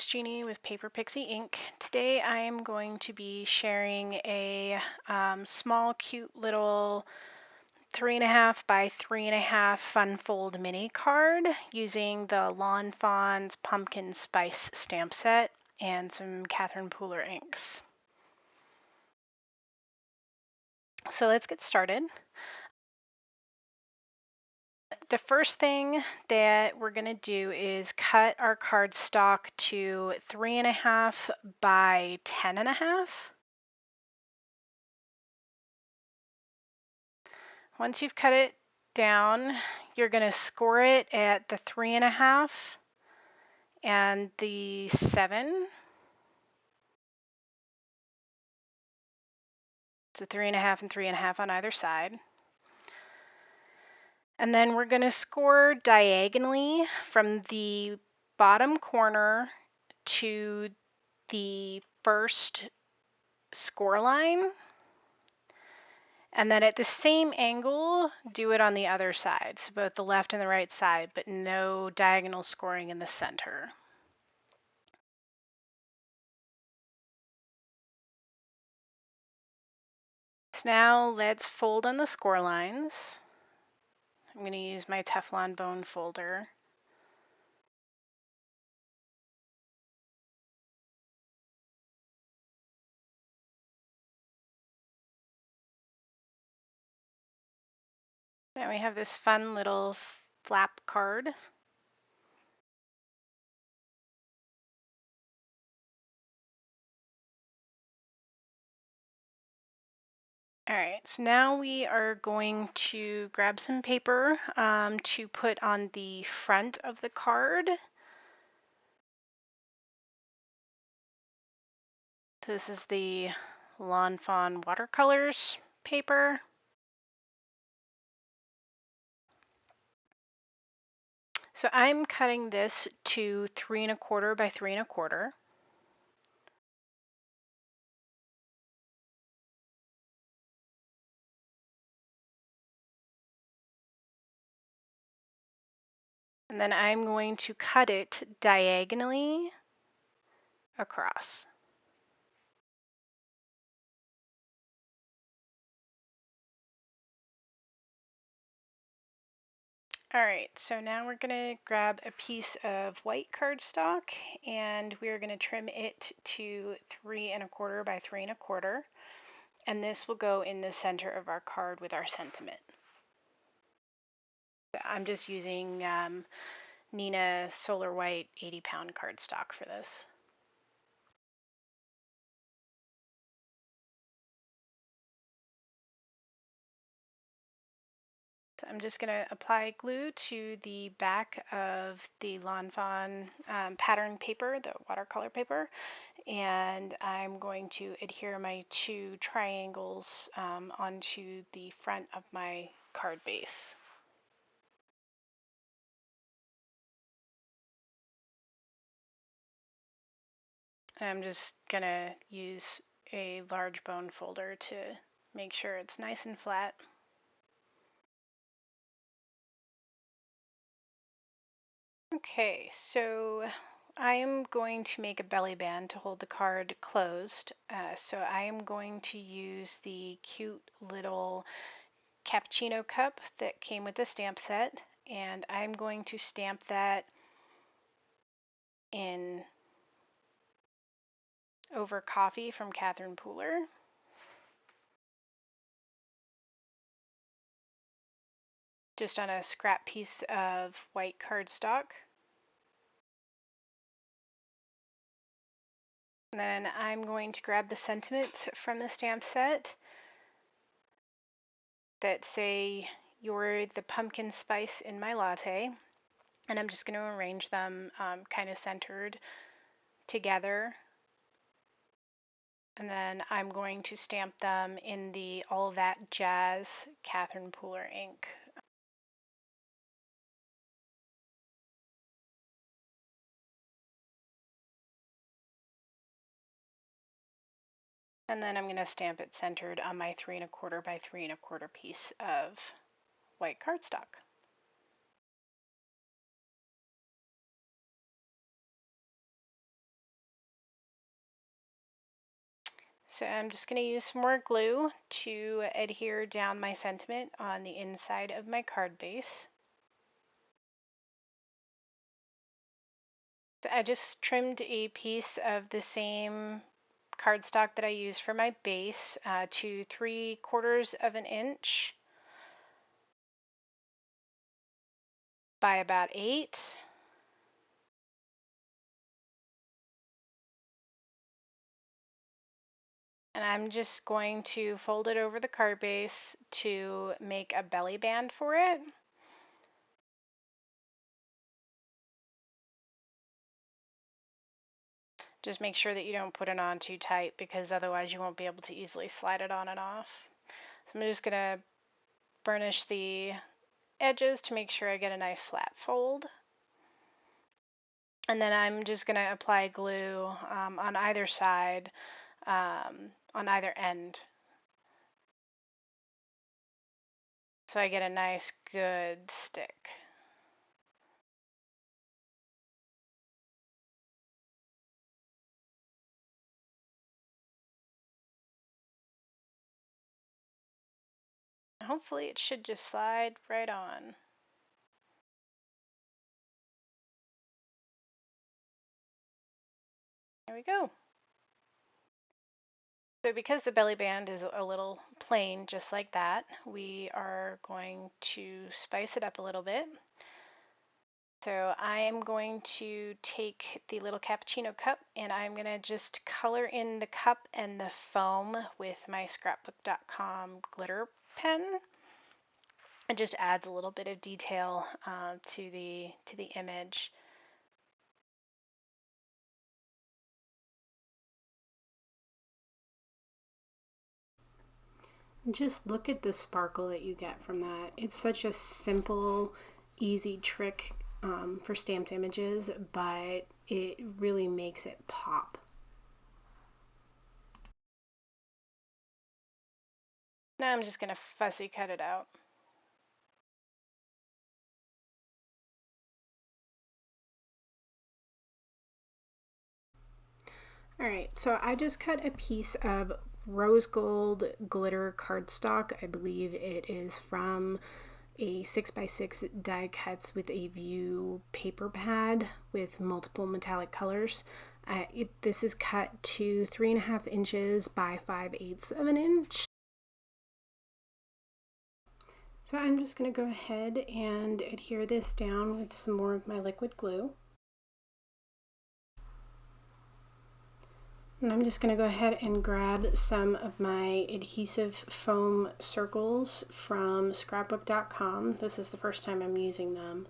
Jeannie with Paper Pixie Ink. Today I am going to be sharing a small, cute little 3.5 by 3.5 fun fold mini card using the Lawn Fawn's Pumpkin Spice stamp set and some Catherine Pooler inks. So let's get started. The first thing that we're going to do is cut our cardstock to 3.5 by 10.5. Once you've cut it down, you're going to score it at the 3.5 and the 7. So 3.5 and 3.5 on either side. And then we're going to score diagonally from the bottom corner to the first score line. And then at the same angle, do it on the other side. So both the left and the right side, but no diagonal scoring in the center. So now let's fold on the score lines. I'm going to use my Teflon bone folder. Now we have this fun little flap card. All right, so now we are going to grab some paper to put on the front of the card. So this is the Lawn Fawn watercolors paper. So I'm cutting this to 3.25 by 3.25. And then I'm going to cut it diagonally across. All right, so now we're going to grab a piece of white cardstock and we're going to trim it to 3.25 by 3.25. And this will go in the center of our card with our sentiment. I'm just using Nina Solar White 80-pound cardstock for this. So I'm just going to apply glue to the back of the Lawn Fawn pattern paper, the watercolor paper, and I'm going to adhere my 2 triangles onto the front of my card base. And I'm just going to use a large bone folder to make sure it's nice and flat. Okay, so I am going to make a belly band to hold the card closed. So I am going to use the cute little cappuccino cup that came with the stamp set, and I'm going to stamp that in Over Coffee from Catherine Pooler. Just on a scrap piece of white cardstock. And then I'm going to grab the sentiments from the stamp set that say, "You're the pumpkin spice in my latte." And I'm just going to arrange them kind of centered together. And then I'm going to stamp them in the All That Jazz Catherine Pooler ink. And then I'm going to stamp it centered on my 3.25 by 3.25 piece of white cardstock. So I'm just going to use some more glue to adhere down my sentiment on the inside of my card base. So I just trimmed a piece of the same cardstock that I use for my base to 3/4 of an inch by about 8. And I'm just going to fold it over the card base to make a belly band for it. Just make sure that you don't put it on too tight, because otherwise you won't be able to easily slide it on and off. So I'm just going to burnish the edges to make sure I get a nice flat fold. And then I'm just going to apply glue on either side, on either end, so I get a nice good stick. Hopefully it should just slide right on. There we go. So because the belly band is a little plain just like that, we are going to spice it up a little bit. So I am going to take the little cappuccino cup and I'm going to just color in the cup and the foam with my scrapbook.com glitter pen. It just adds a little bit of detail to the image. Just look at the sparkle that you get from that. It's such a simple, easy trick for stamped images, but it really makes it pop. Now I'm just going to fussy cut it out. Alright, so I just cut a piece of rose gold glitter cardstock. I believe it is from a 6x6 die cuts with a view paper pad with multiple metallic colors. This is cut to 3.5 inches by 5/8 of an inch. So I'm just going to go ahead and adhere this down with some more of my liquid glue. And I'm just going to go ahead and grab some of my adhesive foam circles from scrapbook.com. This is the first time I'm using them.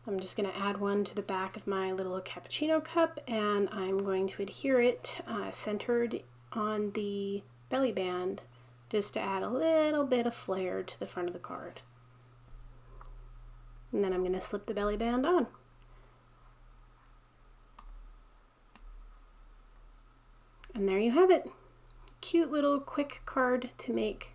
I'm just going to add one to the back of my little cappuccino cup, and I'm going to adhere it centered on the belly band, just to add a little bit of flair to the front of the card. And then I'm going to slip the belly band on. And there you have it. Cute little quick card to make.